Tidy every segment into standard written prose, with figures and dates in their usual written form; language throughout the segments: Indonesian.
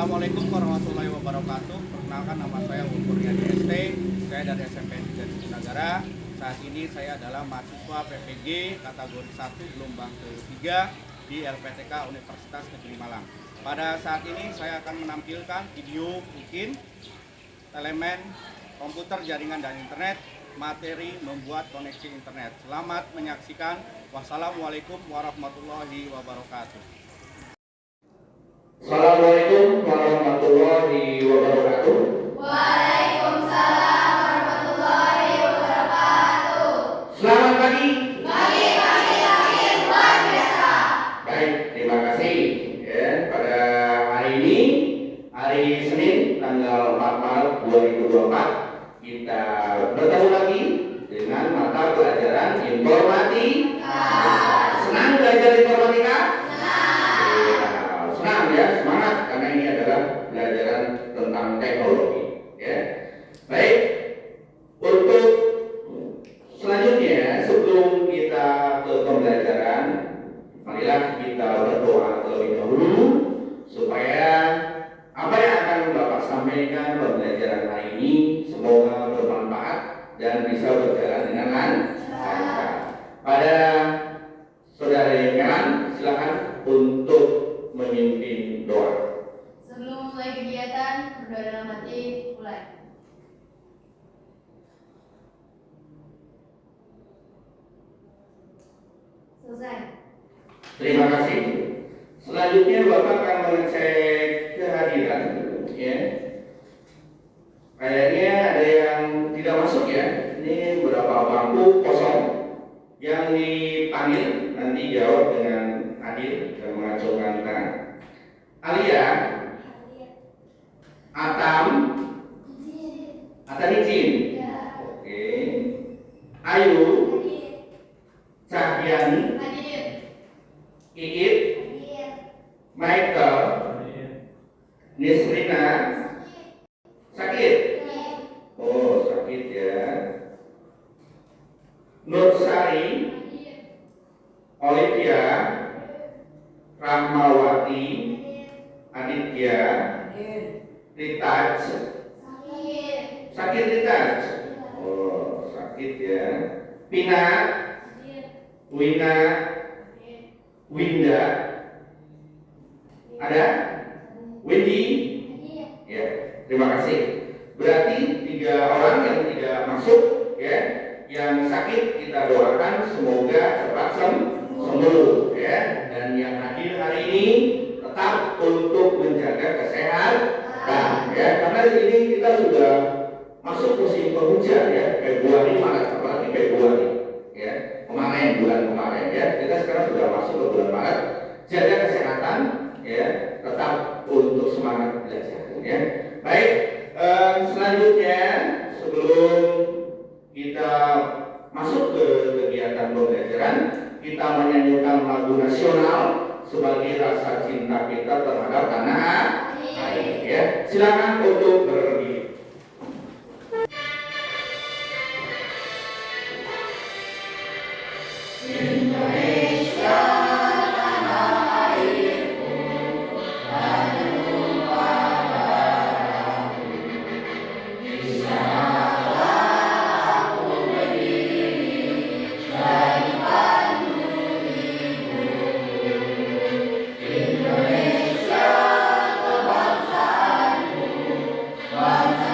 Assalamualaikum warahmatullahi wabarakatuh. Perkenalkan, nama saya Kurniadi ST. Saya dari SMP Jatinegara. Saat ini saya adalah mahasiswa PPG kategori 1 gelombang ketiga di LPTK Universitas Negeri Malang. Pada saat ini saya akan menampilkan video bikin elemen komputer, jaringan dan internet, materi membuat koneksi internet. Selamat menyaksikan. Wassalamualaikum warahmatullahi wabarakatuh. Assalamualaikum warahmatullahi wabarakatuh. Waalaikumsalam warahmatullahi wabarakatuh. Selamat pagi. Pagi luar biasa. Baik, terima kasih. Ya, pada hari ini, hari Senin, tanggal 4 Maret 2024, kita bertemu lagi dengan mata pelajaran informatika. Senang belajar informatika? Senang ya, semangat, karena ini adalah pelajaran tentang teknologi. Ya, baik. Untuk selanjutnya, sebelum kita ke pembelajaran, marilah kita berdoa terlebih dahulu supaya apa yang akan Bapak sampaikan pembelajaran hari ini semoga bermanfaat dan bisa berjalan dengan lancar. Pada saudara yang kanan, silakan untuk memimpin doa. Sebelum mulai kegiatan, berdoa dalam hati, mulai. Selesai. Terima kasih. Selanjutnya Bapak akan mengecek kehadiran, ya. Kayaknya ada yang tidak masuk ya. Ini beberapa bangku kosong yang dipanggil, nanti jawab dengan adil dan mengacungkan tangan. Alia, Atam, Atan izin. Oke. Ayu, Cahyani, Iit, Michael, Nisrina, sakit? Oh, sakit ya. Nursari, Olivia, Rahmawati, Aditya, Ritaj, sakit Ritaj? Oh, sakit ya. Pina, Wina, Winda, ada? Windy? Ya, terima kasih. Berarti 3 orang yang tidak masuk, ya, yang sakit kita doakan semoga cepat sembuh, ya. Dan yang hadir hari ini tetap untuk menjaga kesehatan, ya. Karena di sini kita sudah masuk musim penghujan, ya, Februari, Maret, apalagi Februari, ya. Bulan kemarin, ya. Kita sekarang sudah masuk ke bulan Maret. Jaga kesehatan, ya. Tetap untuk semangat belajar, ya. Baik. Selanjutnya, sebelum kita masuk ke kegiatan pembelajaran, kita menyanyikan lagu nasional sebagai rasa cinta kita terhadap tanah air. Ya, silakan untuk berdiri. Bangsa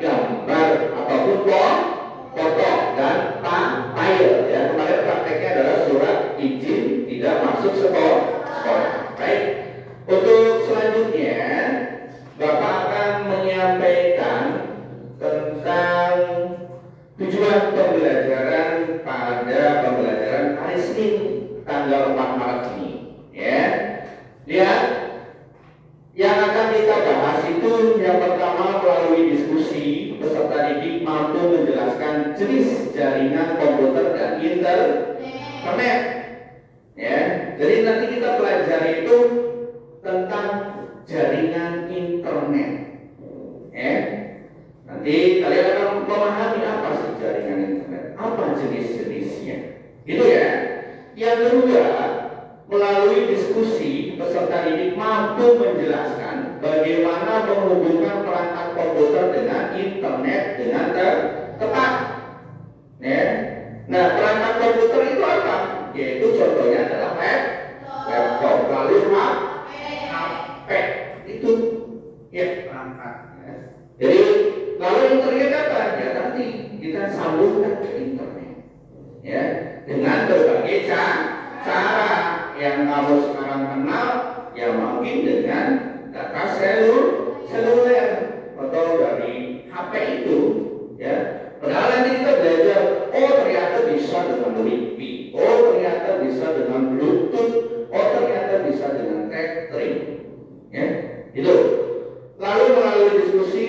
gambar ataupun foto dan file. Ya, kemarin prakteknya adalah surat izin tidak masuk sekolah. Baik. Untuk selanjutnya, Bapak akan menyampaikan tentang tujuan pembelajaran pada pembelajaran hari Senin tanggal 4 Maret ini. Ya, lihat, yang akan kita bahas itu yang pertama melalui diskusi peserta didik mampu menjelaskan jenis jaringan komputer dan internet. Ya, jadi nanti kita pelajari itu tentang jaringan internet. Ya, nanti kalian akan memahami apa sih jaringan internet, apa jenis-jenisnya, gitu ya. Yang kedua, melalui diskusi peserta didik mampu menjelaskan bagaimana menghubungkan perangkat komputer dengan internet dengan tepat. Ya. Nah, perangkat komputer itu apa? Yaitu contohnya adalah laptop, lalu HP itu ya perangkat. Ya. Jadi lalu internet apa? Ya nanti kita sambungkan ke internet. Ya, dengan berbagai cara yang kamu sekarang kenal, ya mungkin dengan data seluler atau dari HP itu, ya. Padahal nanti kita belajar, oh ternyata bisa dengan Wi-Fi, oh ternyata bisa dengan Bluetooth, oh ternyata bisa dengan tethering, ya. Itu. Lalu melalui diskusi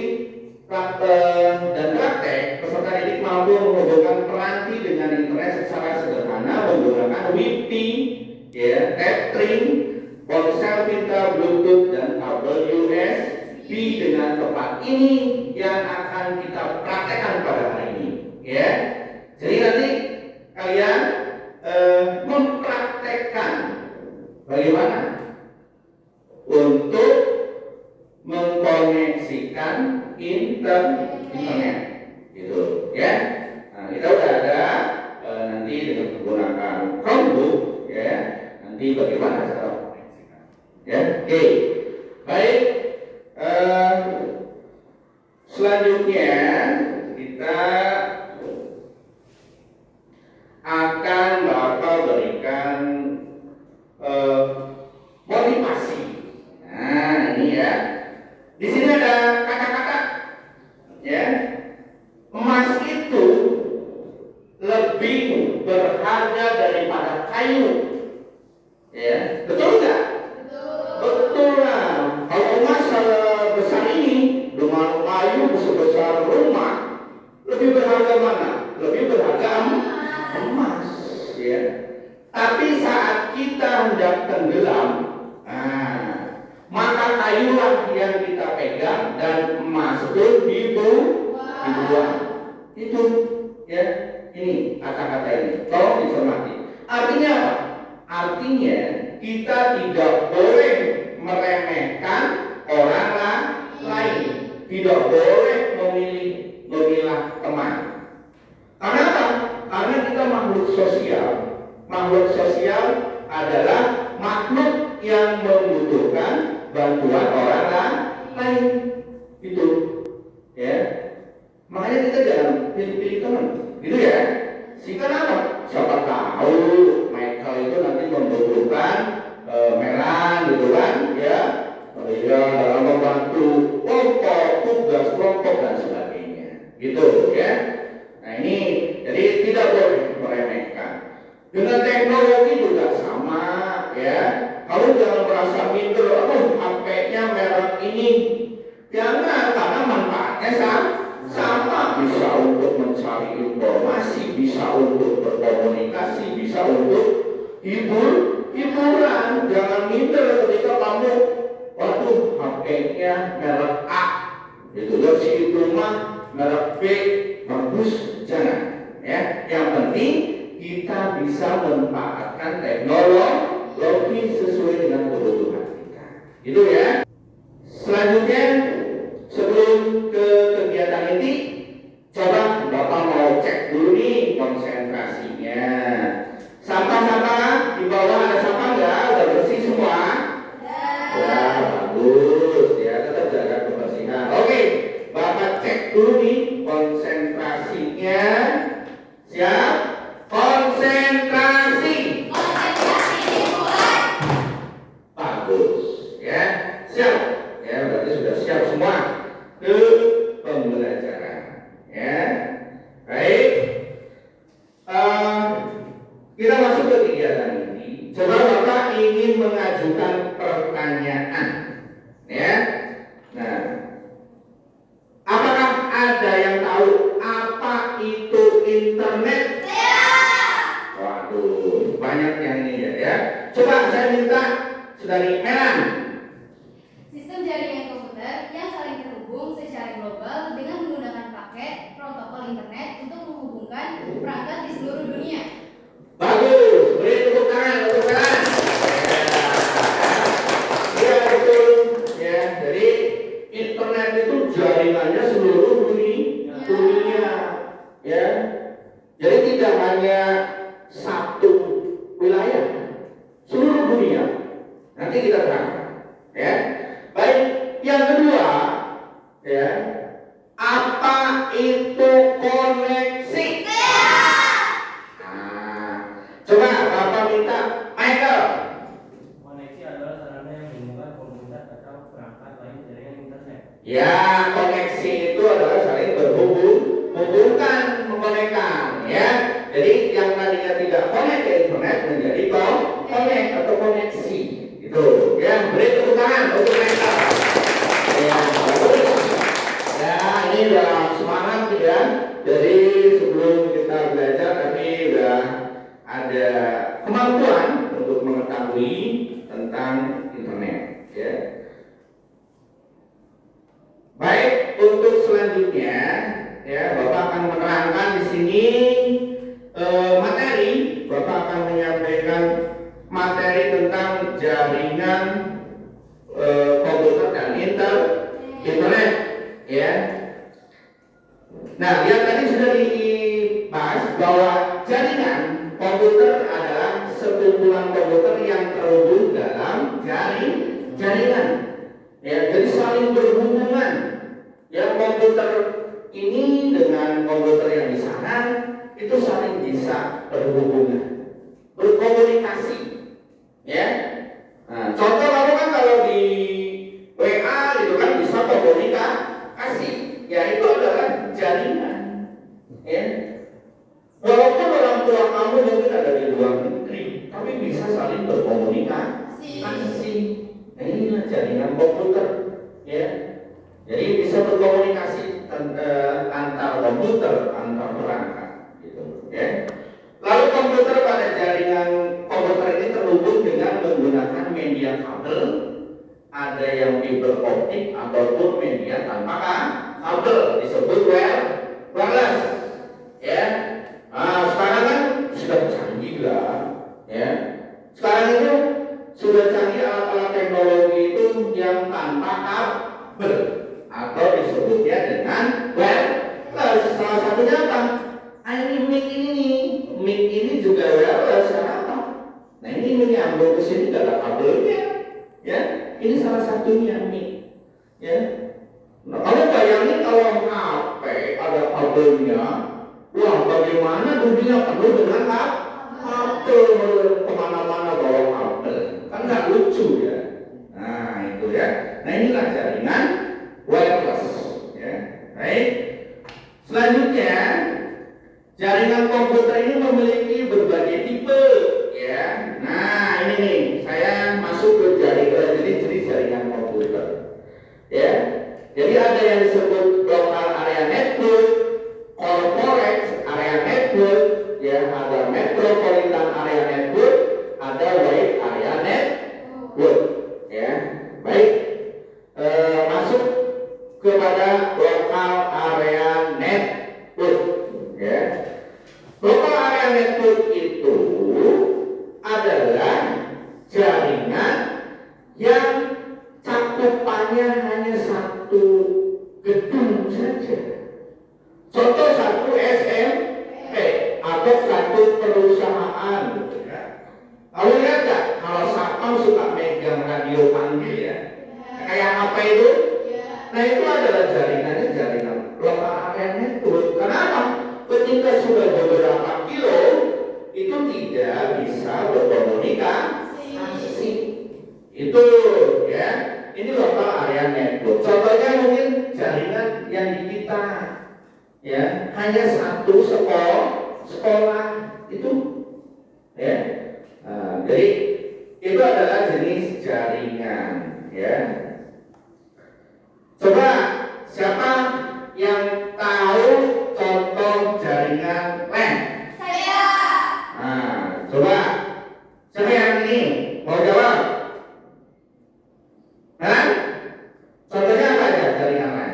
dan praktek, peserta didik mampu menghubungkan peranti dengan internet secara sederhana menggunakan Wi-Fi, ya, tethering, ponsel pintar, Bluetooth dan kabel USB dengan tepat. Ini yang akan kita praktekkan pada hari ini, ya. Jadi nanti kalian mempraktekkan bagaimana untuk mengkoneksikan internet, gitu, ya. Nah, kita udah ada nanti dengan menggunakan Chromebook, ya. Nanti bagaimana cara mengkoneksikan, ya. Oke, baik. Selanjutnya kita akan berikan motivasi. Nah, ini ya. Di sini ada kata-kata, ya. Emas itu lebih berharga daripada kayu, ya. Betul nggak? Betul lah. Kalau emas besar ini dengan kayu sebesar rumah, lebih berharga mana? Lebih berharga emas, ya. Tapi saat kita hendak tenggelam, maka kayulah yang kita pegang dan emas itu dibuang. Itu, ya. Ini kata-kata ini. Tolong dicermati. Artinya apa? Artinya kita tidak boleh meremehkan orang lain. Tidak boleh memilah teman. Karena apa? Karena kita makhluk sosial. Makhluk sosial adalah makhluk yang membutuhkan bantuan orang lain. Itu, ya. Makanya kita jangan pilih-pilih teman, gitu ya. Sehingga apa? Siapa tahu Michael itu nanti membutuhkan Melan, gitu kan, ya. Ya, dalam membantu kelompok, tugas kelompok dan sebagainya, gitu ya. Nah ini, jadi tidak boleh meremehkan. Dengan teknologi juga sama, ya. Kamu jangan merasa minder, HP-nya merek ini. Jangan, karena manfaatnya sama. Bisa untuk mencari informasi, bisa untuk berkomunikasi, bisa untuk hiburan. Jangan minder ketika kamu, waduh, HP-nya merek A, itu si itu mah merek B, bagus. Jangan, ya. Yang penting kita bisa memanfaatkan teknologi sesuai dengan kebutuhan kita, gitu ya. Selanjutnya, sebelum ke kegiatan inti, coba Bapak mau cek dulu nih konsentrasinya. Sampah-sampah di bawah ada sampah nggak? Udah bersih semua? Ya, bagus ya, tetap jaga kebersihan. Oke, Bapak cek dulu nih konsentrasinya. Siap? Konsentrasi. Konsentrasi dimulai. Bagus, ya. Siap. Ya, berarti sudah siap semua ke pembelajaran. Ya. Baik. Kita masuk ke kegiatan ini. Coba Bapak ingin mengajukan pertanyaan. Ya. Nah, apakah ada yang tahu apa itu internet? Waduh, banyak yang ini ya. Coba saya minta Saudari Melan. Sistem jaringan komputer yang saling terhubung secara global dengan menggunakan paket protokol internet untuk menghubungkan perangkat di seluruh dunia. Bagus, beri tepuk tangan untuk Melan. Ya, betul. Ya, jadi internet itu jaringannya seluruh dunia. Ya. Jadi tidak hanya satu wilayah, seluruh dunia. Nanti kita terangkan. Ya. Baik, yang kedua, ya. Apa itu koneksi? Coba Bapak minta Michael. Koneksi adalah sarana yang menghubungkan komputer atau perangkat lain jaringan internet. Ya, koneksi itu adalah saling menghubungkan, mengkonekkan, ya. Jadi yang tadinya tidak connect ke internet menjadi connect atau koneksi. Itu, ya. Beri tepuk tangan untuk mereka. Ya, bagus. Ya, ini udah semangat ya. Jadi sebelum kita belajar tapi udah ada kemampuan untuk mengetahui tentang internet, ya. Baik, untuk selanjutnya, ya, Bapak akan menerangkan di sini materi. Bapak akan menyampaikan materi tentang jaringan komputer dan internet, ya. Nah, yang tadi sudah dibahas bahwa jaringan komputer adalah sekumpulan komputer yang terhubung dalam jaringan. Ya, jadi saling berhubungan. Ya, komputer ini dengan komputer yang di sana itu saling bisa berhubungan, berkomunikasi. Ya. Nah, contoh kamu kan kalau di WA itu kan bisa komunikasi. Ya, itu adalah jaringan. Ya. Walaupun orang tua kamu mungkin ada di luar negeri, tapi bisa saling berkomunikasi. Nah, inilah jaringan komputer, ya. Jadi bisa berkomunikasi antar komputer, antar perangkat, gitu, ya. Lalu komputer pada jaringan komputer ini terhubung dengan menggunakan media kabel, ada yang fiber optik ataupun media tanpa kabel, disebut wireless, ya. Nah, sekarang kan sudah canggih lah, ya. Sekarang itu sudah canggih alat-alat teknologi itu yang tanpa kabel atau disebutnya dengan wireless. Salah satunya apa? Ini mic ini nih, mic ini juga wireless. Apa? Nah, ini menyambung ke sini gak ada kabelnya, ya. Ini salah satunya mic, ya. Nah, kamu bayangin kalau HP ada kabelnya. Wah, bagaimana dunia penuh dengan kabel, kemana-mana bawa kabel, kan nggak lucu ya. Nah itu ya. Nah inilah jaringan wireless. Ya. Baik. Selanjutnya, jaringan komputer ini memiliki berbagai tipe. Ya. Nah ini nih, saya masuk ke jenis jaringan komputer. Ya. Jadi ada yang disebut local area network, corporate area network, ya, ada metropolitan area network, ada wide area network, ya. Baik, masuk kepada local area network, ya. Local area network itu adalah jaringan yang cakupannya hanya satu gedung adalah area network. Kenapa? Ketika sudah beberapa kilo itu tidak bisa berkomunikasi. Itu ya. Ini lokal area network. Contohnya mungkin jaringan yang di kita ya hanya satu sekolah itu ya. Jadi itu adalah jenis jaringan ya. Coba siapa yang tahu contoh jaringan LAN? Saya. Coba siapa yang ini mau jawab? Contohnya apa aja jaringan LAN?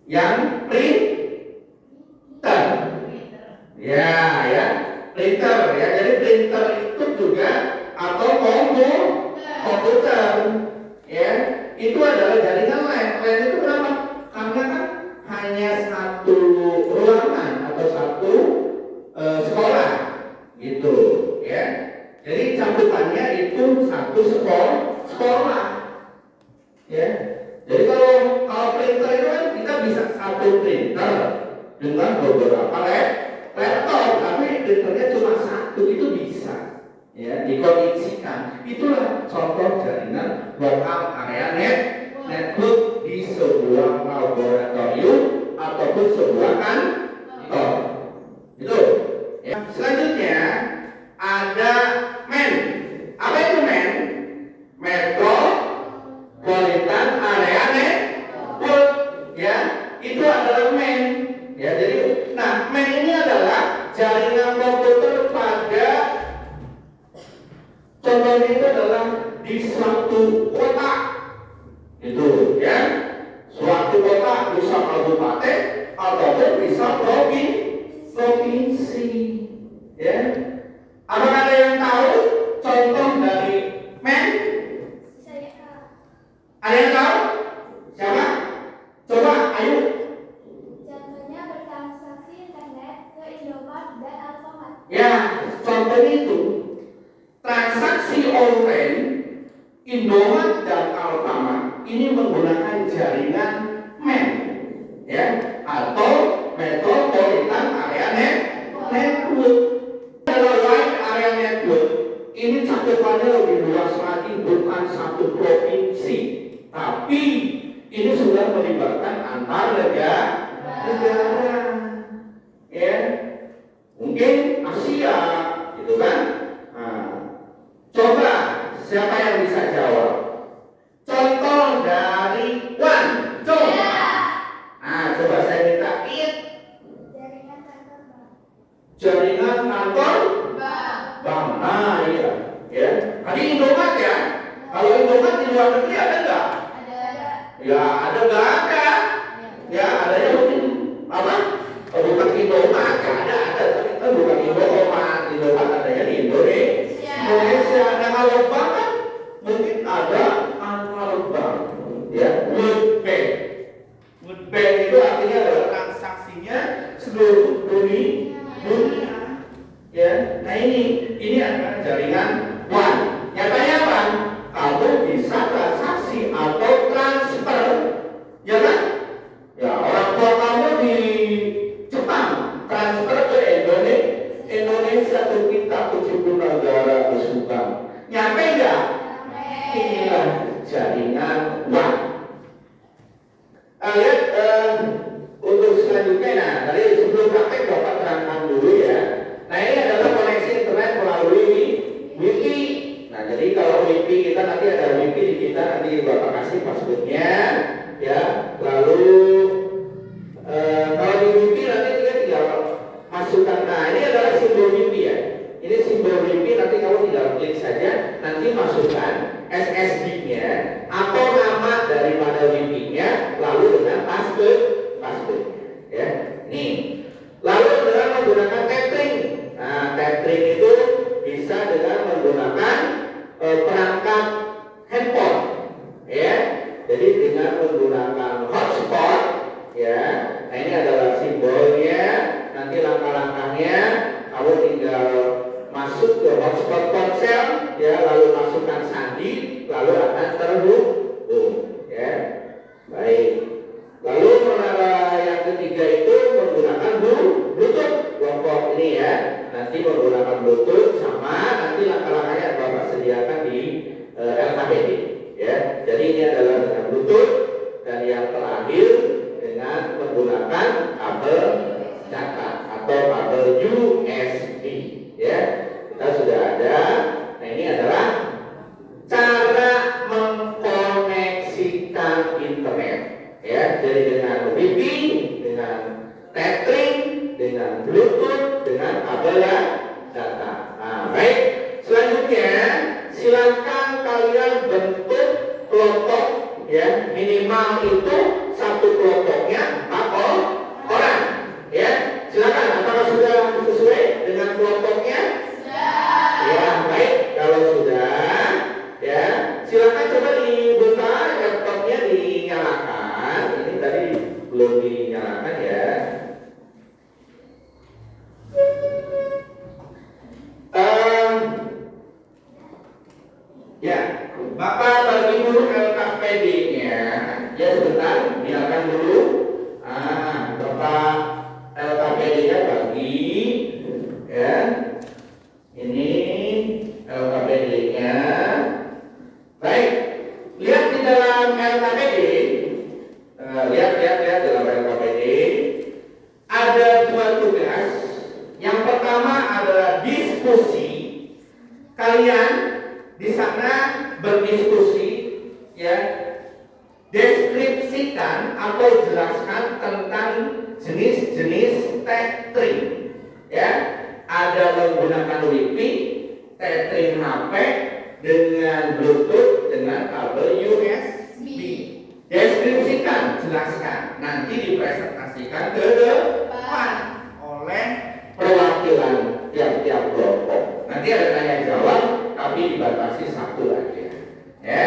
Yang printer. Ya, printer ya. Jadi printer itu juga atau komputer ya. Itu adalah jaringan LAN. LAN itu kenapa? Karena kan hanya satu ruangan atau satu sekolah gitu ya. Jadi cakupannya itu satu sekolah ya. Jadi kalau printer itu kan kita bisa satu printer dengan beberapa laptop, tapi printernya cuma satu itu bisa ya dikoneksikan. Itulah contoh jaringan lokal area network di sebuah laboratorium ataupun sebuah kantor. Itu ya. Selanjutnya ada MEN. Apa itu MEN? Metropolitan Area Network ya. Itu adalah MEN ya. Jadi MEN ini adalah jaringan komputer pada contohnya itu adalah di suatu kota itu ya, suatu kota bisa kabupaten ataupun bisa provinsi ya. Apakah ada yang tahu contoh dari MEN? Saya. Ada yang tahu? Siapa? Coba, ayo. Contohnya bertransaksi internet ke Indomaret dan Alfamart. Ya, contohnya itu transaksi online Indomaret dan Alfamart ini menggunakan jaringan MEN ya, atau Metropolitan Area Network. Adalah wide area network. Ini cakupannya lebih luas lagi, bukan satu provinsi, tapi ini sudah melibatkan antar negara ya, mungkin Asia gitu kan. Coba siapa yang bisa jawab contoh dari one, coba. Coba saya minta Jaringan kantor bank. jaringan kantor bank. Iya ya. Tadi Indomaret ya. Kalau Indomaret di luar negeri ada nggak? Ada. Ya ada, nggak ada. Ya adanya mungkin apa? Bukan Indomaret ya, ada tapi kan bukan Indomaret adanya di Indonesia. Nah kalau bank kan mungkin ada antar bank ya. World Bank itu artinya adalah transaksinya seluruh dunia ya. Nah ini adalah jaringan one. Nyatanya apa? Kamu bisa transaksi atau transfer ya kan? Ya, orang tua kamu di Jepang transfer ke Indonesia ke kita 70 negara kesukaan. Nyampe enggak? Inilah jaringan one. Lihat untuk selanjutnya, nah tadi sebelum praktek Bapak terangkan dulu ya. Nah ini adalah koneksi internet melalui Wi-Fi. Nah jadi kalau Wi-Fi kita nanti ada Wi-Fi di kita, nanti Bapak kasih passwordnya ya. Lalu kalau di Wi-Fi nanti kita tinggal masukkan. Nah ini adalah simbol Wi-Fi ya. Ini simbol Wi-Fi, nanti kamu tinggal klik saja, nanti masukkan SSD-nya atau nama daripada Wi-Fi-nya, lalu dengan password ya. Nih. Lalu dengan menggunakan tethering. Nah, tethering itu bisa dengan menggunakan perangkat handphone ya. Jadi dengan menggunakan hotspot ya. Nah, ini adalah simbolnya. Nanti langkah-langkahnya kamu tinggal masuk ke hotspot ponsel ya, lalu masukkan sandi, lalu akan terhubung ya. Baik. Lalu ketiga itu menggunakan Bluetooth kelompok ini ya. Nanti menggunakan Bluetooth sama nanti langkah-langkahnya Bapak sediakan di LKPD ya. Jadi ini adalah dengan Bluetooth dan yang terakhir dengan menggunakan kabel data atau kabel USB ya. Kita sudah ada. Nah ini adalah cara mengkoneksikan internet ya. Jadi dengan Wi-Fi, dengan tethering, dengan Bluetooth, dengan kabel data. Nah, baik. Selanjutnya silakan kalian bentuk kelompok ya, minimal itu satu kelompoknya 4 orang ya. Silakan, apakah sudah sesuai dengan kelompoknya? Ya, baik. Kalau sudah ya, silakan coba dibuka laptopnya, dinyalakan. Ini tadi belum dinyalakan ya. Ya, Bapak bagi dulu LKPD-nya. Ya sebentar, biarkan dulu. Bapak LKPD-nya bagi. Ya, ini LKPD-nya. Baik, lihat di dalam LKPD. Lihat dalam LKPD. Ada 2 tugas. Yang pertama adalah diskusi. Kalian di sana berdiskusi ya, deskripsikan atau jelaskan tentang jenis-jenis tethering ya. Ada menggunakan Wi-Fi, tethering HP, dengan Bluetooth, dengan kabel USB. Deskripsikan, jelaskan, nanti dipresentasikan ke depan oleh perwakilan tiap-tiap kelompok. Nanti ada tanya jawab, tapi dibatasi 1 aja. Ya.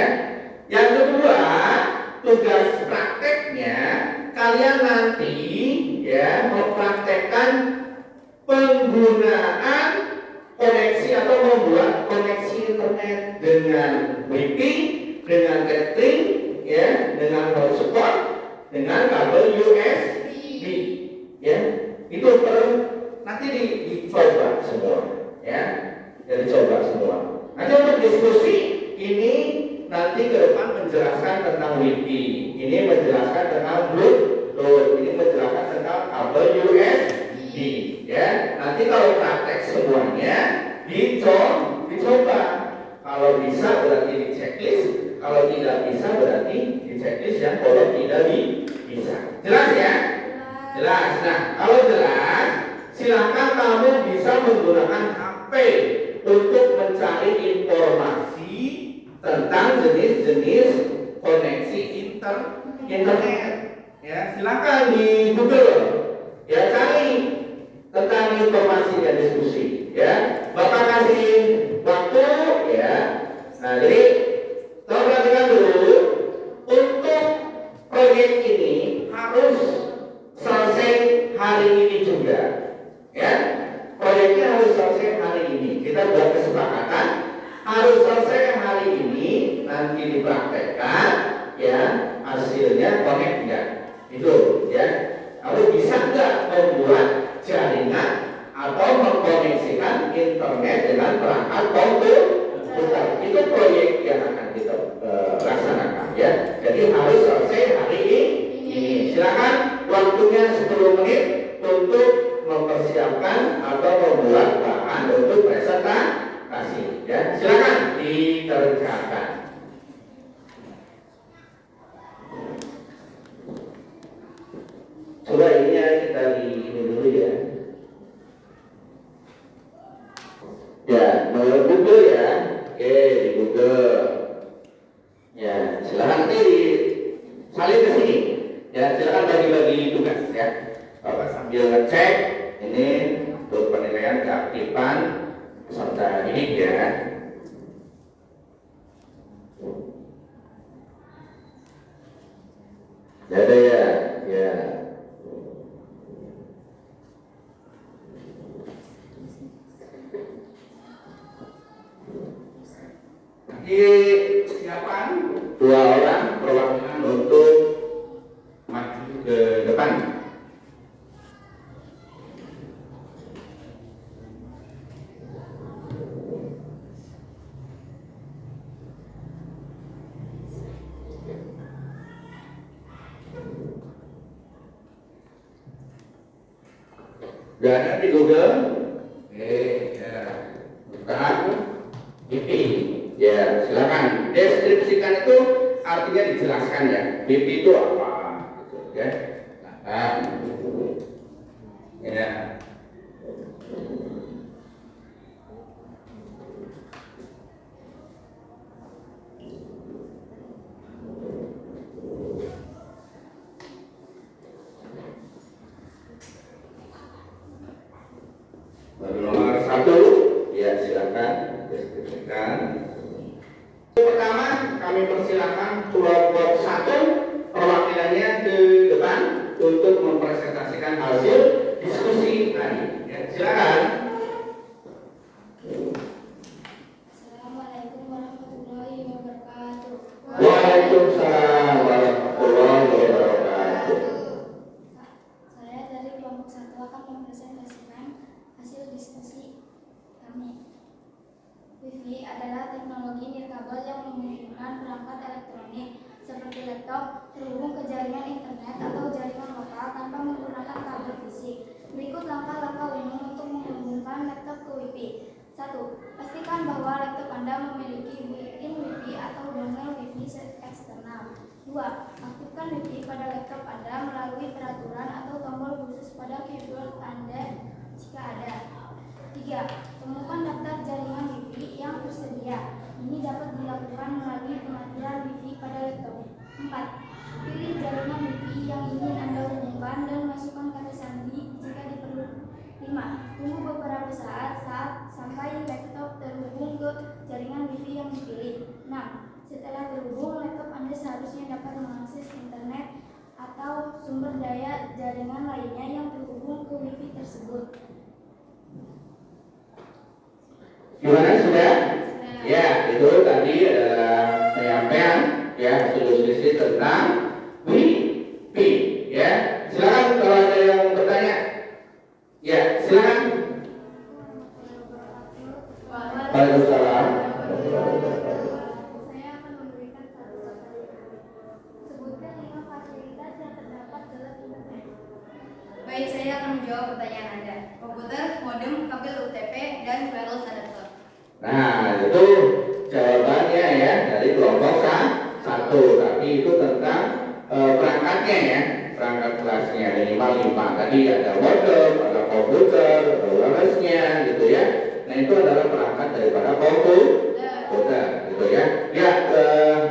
Yang kedua, tugas prakteknya kalian nanti ya mempraktekkan penggunaan koneksi atau membuat koneksi internet dengan Wi-Fi, dengan tethering, ya, dengan hotspot, dengan kabel USB. Ya, itu nanti dicoba semua. Ya, jadi coba semua. Nanti untuk diskusi ini nanti ke depan menjelaskan tentang Wi-Fi, ini menjelaskan tentang Bluetooth, ini menjelaskan tentang kabel USB. Ya, nanti kalau praktek semuanya dicoba. Kalau bisa berarti di checklist, kalau tidak bisa berarti di checklist yang kalau tidak bisa. Jelas ya? Jelas. Nah, kalau jelas, silakan kamu bisa menggunakan HP untuk mencari informasi tentang jenis-jenis koneksi internet. Ya, silakan di Google. Ya, cari tentang informasi dan diskusi. Ya, Bapak kasih waktu. Ya, nah jadi tolong perhatikan dulu. Untuk proyek ini harus selesai hari ini juga. Ya, proyeknya harus selesai hari ini. Kita buat kesepakatan harus selesai hari ini, nanti dipraktekkan. Ya, hasilnya connect enggak? Itu ya. Kamu bisa nggak membuat jaringan atau mengkoneksikan internet dengan perangkat komputer? Itu proyek yang akan kita laksanakan ya. Jadi harus selesai hari ini. Silakan waktunya 10 menit untuk mempersiapkan atau membuat bahan untuk presentasi. Ya, silakan dikerjakan. Coba ini ya, kita ini dulu ya. Ya, Google ya. Oke, di Google. Ya, silakan nanti salin ke sini. Ya, silakan bagi-bagi tugas ya. Bapak sambil ngecek ini untuk penilaian keaktifan peserta didik ya. Ada ya, ya. Siapkan 2 orang perwakilan untuk maju ke depan. Udah ada di Google? Ya. Buka WiFi. Ya, silakan. Deskripsikan itu artinya dijelaskan ya. WiFi itu apa? Gitu, ya. Ya. Nomor 1, ya silakan deskripsikan. Pertama, kami persilakan kelompok 1 perwakilannya ke depan untuk mempresentasikan hasil diskusi tadi. Ya, silakan. Assalamualaikum warahmatullahi wabarakatuh. Waalaikumsalam warahmatullahi wabarakatuh. Saya dari kelompok 1 akan mempresentasikan hasil diskusi kami. WiFi adalah teknologi nirkabel yang memungkinkan perangkat elektronik seperti laptop terhubung ke jaringan internet atau jaringan lokal tanpa menggunakan kabel fisik. Berikut langkah-langkah umum untuk menghubungkan laptop ke WiFi. 1. Pastikan bahwa laptop Anda memiliki built-in WiFi atau dongle WiFi eksternal. 2. Aktifkan WiFi pada laptop Anda melalui peraturan atau tombol khusus pada keyboard Anda jika ada. 3. Temukan daftar jaringan WiFi yang tersedia. Ini dapat dilakukan melalui pematian WiFi pada laptop. 4. Pilih jaringan WiFi yang ingin Anda hubungkan dan masukkan kata sandi jika diperlukan. 5. Tunggu beberapa saat sampai laptop terhubung ke jaringan WiFi yang dipilih. 6. Setelah terhubung, laptop Anda seharusnya dapat mengakses internet atau sumber daya jaringan lainnya yang terhubung ke WiFi tersebut. Gimana sudah? Ya, itu tadi adalah penyampaian ya diskusi tentang WiFi ya. Silakan kalau ada yang bertanya. Ya, silakan. Waalaikumsalam. Saya akan memberikan satu sebutkan 5 fasilitas yang terdapat dalam internet. Baik, saya akan menjawab pertanyaan Anda. Komputer, modem, kabel UTP, dan wireless adapter. Nah, itu jawabannya ya dari kelompok 1. Tapi itu tentang perangkatnya ya, perangkat kelasnya minimal 5. Tadi ada modem, ada komputer, ada wirelessnya gitu ya. Nah, itu adalah perangkat daripada komputer gitu ya. Ya,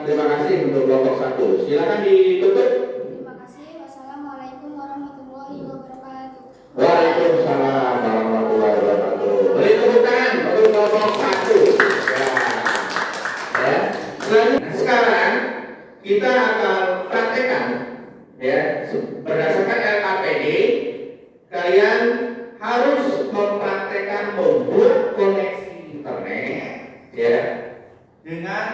terima kasih untuk kelompok 1. Silakan ditutup. Terima kasih. Wassalamualaikum warahmatullahi wabarakatuh. Waalaikumsalam warahmatullahi wabarakatuh. Beri tepuk tangan untuk kelompok 1. Ya. Selanjutnya sekarang kita akan praktekkan ya berdasarkan LKPD. Kalian harus mempraktekkan membuat koneksi internet ya dengan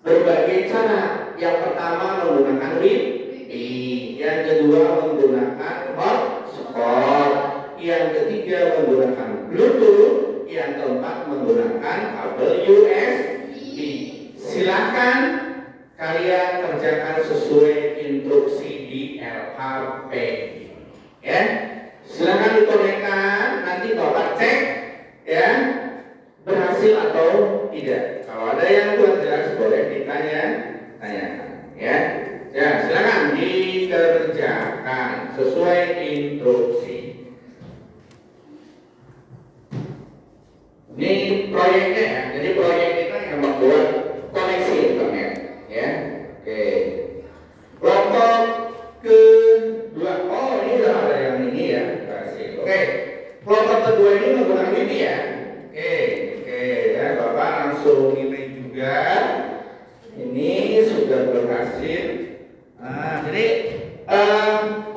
berbagai cara. Yang pertama menggunakan WiFi, yang kedua menggunakan hotspot, yang ketiga menggunakan Bluetooth, yang keempat menggunakan kabel USB. Silahkan kalian kerjakan sesuai instruksi di LKPD ya. Silahkan dikonekkan, nanti Bapak cek ya berhasil atau tidak. Kalau ada yang kurang jelas boleh ditanya-tanyakan ya. Ya, silakan dikerjakan sesuai instruksi. Ini proyeknya ya. Jadi proyek kita yang membuat koneksi internet ya. Oke. Kelompok kedua. Oh, ini udah ada yang ini ya. Kasih. Oke. Kelompok kedua ini menggunakan WiFi ya. Oke ya, Bapak langsung ini juga. Ini sudah berhasil. Nah, jadi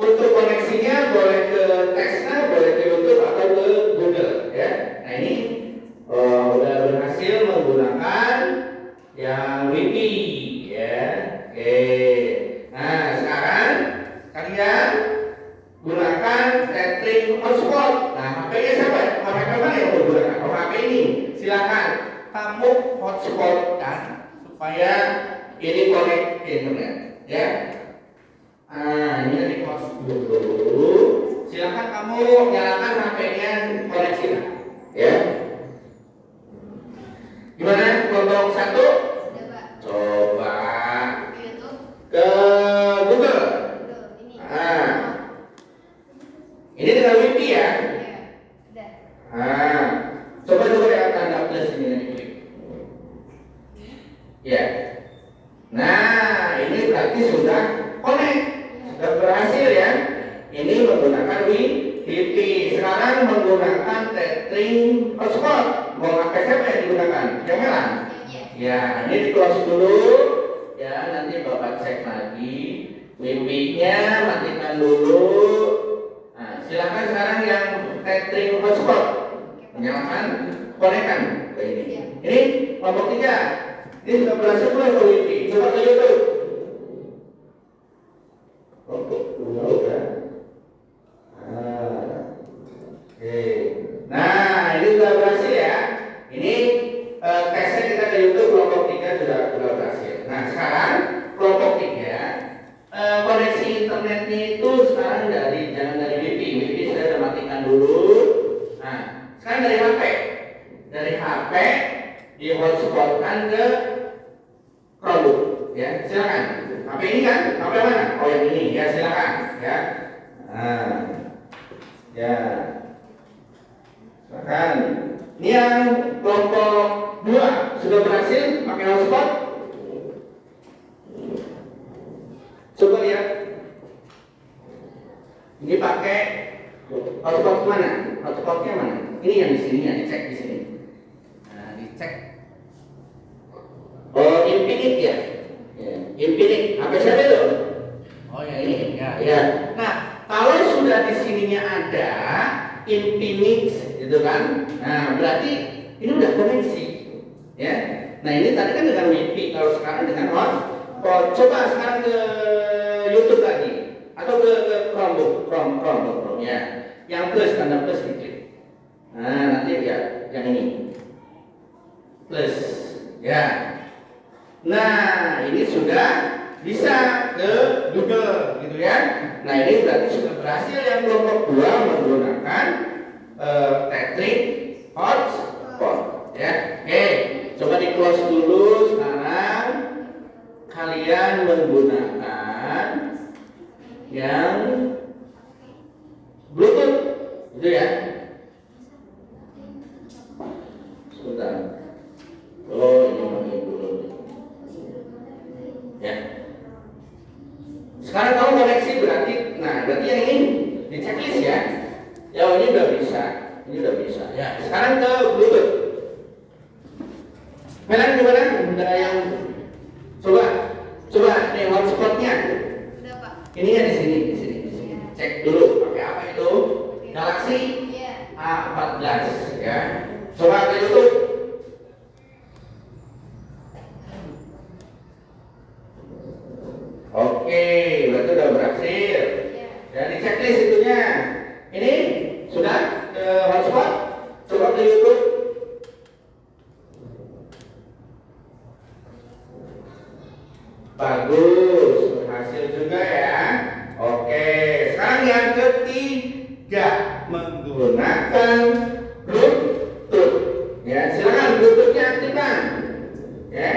untuk koneksinya boleh ke Tesla, boleh ke YouTube atau ke Google ya. Nah, ini udah berhasil menggunakan yang WiFi ya. Oke. Nah, sekarang kalian gunakan setting hotspot. Nah, HP-nya siapa? HP mana yang mau gunakan? Oh, HP ini. Silakan kamu hotspot kan supaya ini connect ke internet ya. Nah, ini di hotspot dulu. Silakan kamu nyalakan HP-nya, koneksi lah. Ya. Gimana kelompok 1? Sudah, Pak. Coba Ke YouTube. ke Google. Tuh, ini. Ah. Ini dengan Wifi ya. Ya, udah. Ah. Coba ya tanda plus ini yang diklik. Ya. Nah, ini berarti sudah connect. Sudah berhasil ya. Ini menggunakan Wifi. Sekarang menggunakan tethering hotspot. Mau pakai siapa yang digunakan? Yang merah? Ya. Ya, ini di close dulu. Ya, nanti Bapak cek lagi. Wifi-nya matikan dulu. Nah, silakan sekarang yang tethering hotspot. Menyalakan, konekkan ke ini. Ini kelompok 3. Ini sudah berhasil belum ke Wifi? Coba ke YouTube. Kelompok 2 udah. Oke. Nah, ini sudah berhasil ya. Ini tesnya kita ke YouTube. Kelompok 3 sudah berhasil. Nah, sekarang kelompok 3 koneksi internetnya itu sekarang jangan dari Wifi. Wifi saya udah matikan dulu. Nah, sekarang dari HP. Dari HP di hotspotkan ke Chromebook. Ya, silakan. HP ini kan? HP mana? Oh, yang ini. Ya, silakan. Ya. Nah, ya. Silakan. Ini yang kelompok 2 sudah berhasil pakai hotspot. Coba lihat. Ini pakai hotspot mana? Hotspotnya mana? Ini yang di sini ya, dicek di sini. Nah, dicek. Oh, Infinite ya? Ya, Infinite. Apa siapa itu? Oh ya ini. Ya. Nah, kalau sudah di sininya ada Infinite, gitu kan? Nah, berarti ini udah koneksi, ya. Nah, ini tadi kan dengan Wifi. Kalau sekarang dengan hotspot. Coba sekarang ke YouTube lagi, atau ke Chromebook, ya. Yang plus, tanda plus diklik. Nah, nanti ya yang ini plus, ya. Nah, ini sudah bisa ke Google, gitu ya. Nah, ini berarti sudah berhasil yang kelompok 2 menggunakan tethering hotspot, ya. Oke, coba di close dulu. Sekarang kalian menggunakan yang Bluetooth, gitu ya. Sebentar. Oh, ini pakai Bluetooth. Ya. Sekarang kamu koneksi berarti, berarti yang ini di checklist ya. Ya, ini udah bisa. Ini udah bisa. Ya, sekarang ke Bluetooth. Kalian gimana? Udah yang coba nih hotspotnya. Udah, Pak. Ini ya di sini. Cek dulu pakai apa itu? Galaxy Iya. A14 ya. Coba ke YouTube. Oke, berarti udah berhasil. Iya. Dan di checklist itunya. Ini sudah ke hotspot. Coba ke YouTube. Bagus, berhasil juga ya. Oke, sekarang yang ketiga menggunakan Bluetooth. Ya, silakan Bluetoothnya aktifkan. Ya.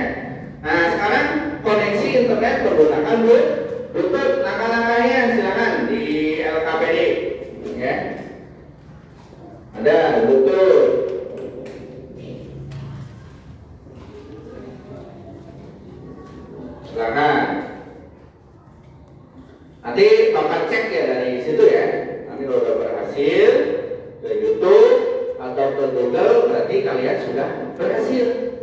Nah, sekarang koneksi internet menggunakan Bluetooth. Langkah-langkahnya silakan di LKPD. Ya. Ada Bluetooth. Silakan. Nanti Bapak cek ya dari situ ya. Nanti kalau sudah berhasil ke YouTube atau ke Google, berarti kalian sudah berhasil.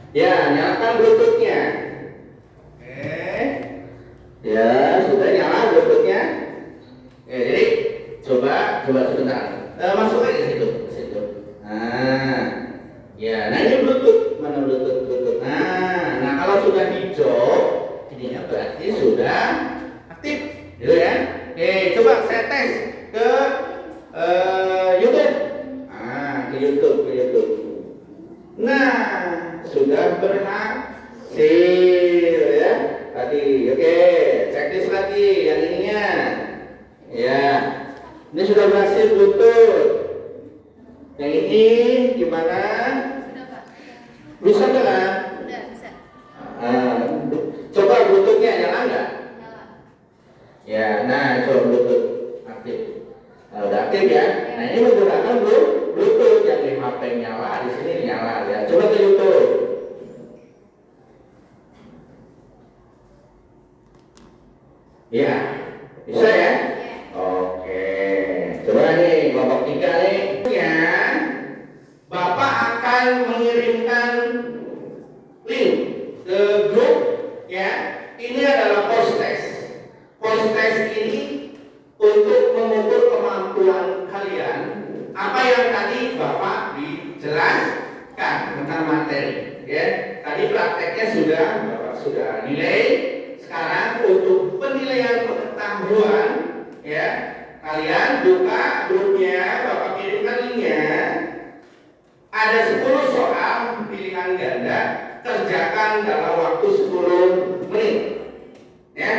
Ya, nyalakan Bluetooth-nya. Oke. Ya, sudah nyala Bluetooth-nya. Oke, jadi coba sebentar. Masuk aja ke situ. Nah ini Bluetooth. Mana Bluetooth? Nah kalau sudah hijau, ininya berarti sudah aktif, gitu ya. Oke, coba saya tes ke YouTube. Ke YouTube. Nah, sudah berhasil ya. Tadi oke, checklist lagi yang ininya. Ya. Ini sudah berhasil lutut. Yang ini gimana? Sudah, Pak. Bisa enggak? Sudah, bisa. Coba lututnya nyala enggak? Nyala. Ya, nah coba lutut aktif. Nah, udah aktif ya. Nah ini menggunakan Bluetooth yang di HP nyala, di sini nyala ya. Coba ke YouTube. Ya, bisa ya? Oke. Coba nih kelompok 3 nih. Ya, Bapak akan mengirimkan link ke grup ya. Ini adalah post test. Post test ini untuk mengukur kemampuan kalian apa yang tadi Bapak dijelaskan tentang materi ya. Tadi prakteknya Bapak sudah nilai. Sekarang untuk penilaian pengetahuan ya, kalian buka grupnya, Bapak kirimkan linknya. Ada 10 soal pilihan ganda, kerjakan dalam waktu 10 menit ya.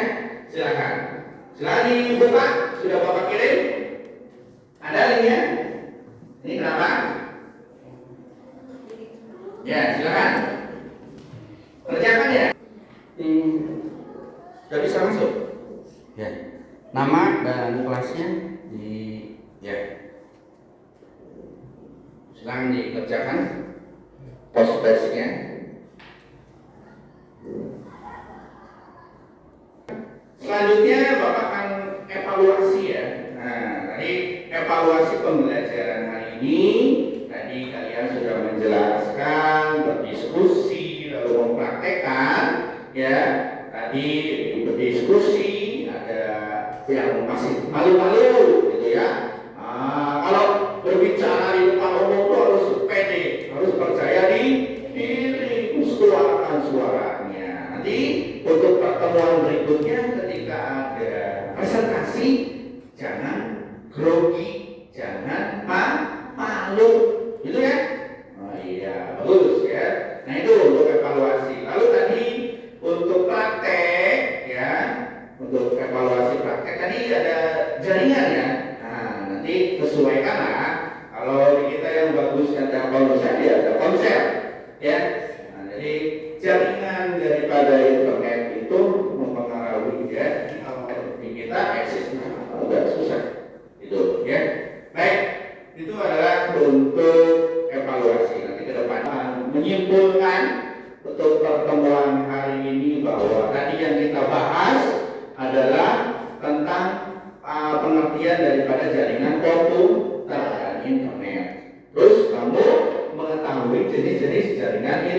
Silakan dibuka. Sudah Bapak kirim? Ada linknya? Ini kenapa? Ya, silakan. Kerjakan ya. Sudah bisa masuk? Ya. Nama dan kelasnya di ya. Silakan dikerjakan post testnya. Selanjutnya Bapak akan evaluasi ya. Nah, tadi evaluasi pembelajaran hari ini. Tadi kalian sudah menjelaskan, berdiskusi, lalu mempraktekkan ya. Tadi berdiskusi, ada yang masih malu-malu gitu ya. Kalau berbicara di depan umum itu harus pede, harus percaya diri, keluarkan suaranya. Nanti untuk pertemuan berikutnya ketika ada presentasi, jangan grogi, jangan malu, gitu ya. Oh iya, bagus ya. Nah itu untuk evaluasi. Lalu tadi untuk praktek ya, untuk evaluasi praktek tadi ada jaringan ya. Nah nanti sesuaikanlah. Kalau di kita yang bagus ada konsep ya, ada konsep ya. Nah, jadi jaringan daripada internet itu mempengaruhi ya. Kalau di kita eksis agak susah itu ya. Baik, itu adalah untuk evaluasi. Nanti ke depan menyimpulkan untuk pertemuan hari ini bahwa tadi yang kita bahas adalah tentang pengertian daripada jaringan komputer dan internet. Terus kamu mengetahui jenis-jenis jaringan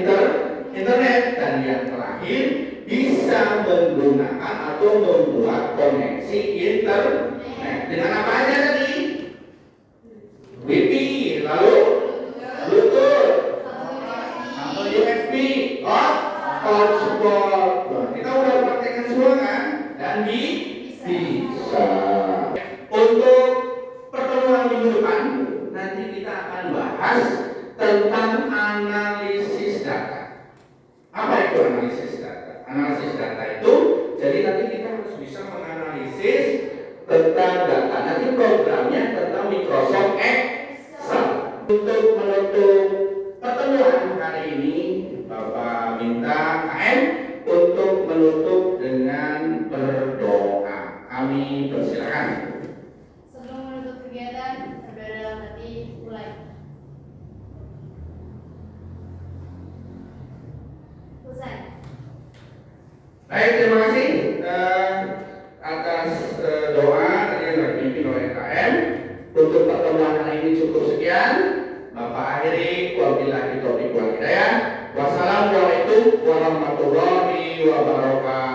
internet dan yang terakhir bisa menggunakan atau membuat koneksi internet dengan apa aja tadi? Wi-Fi, lalu Bluetooth, atau USB, hotspot. Kita udah praktekkan semua kan? Dan bisa. Untuk pertemuan minggu depan nanti kita akan bahas tentang analisis data. Apa itu analisis data? Analisis data itu jadi nanti kita harus bisa menganalisis tentang data. Nanti programnya tentang Microsoft Excel. Untuk menutup pertemuan hari ini, Bapak minta KM untuk menutup dengan berdoa. Kami persilakan. Sebelum menutup kegiatan, berdoa dalam hati, mulai. Selesai. Baik, terima kasih atas doa yang dipimpin oleh KM. Untuk pertemuan hari ini cukup sekian. Bapak akhiri, wabillahi taufiq wal hidayah. Wassalamualaikum warahmatullahi wabarakatuh.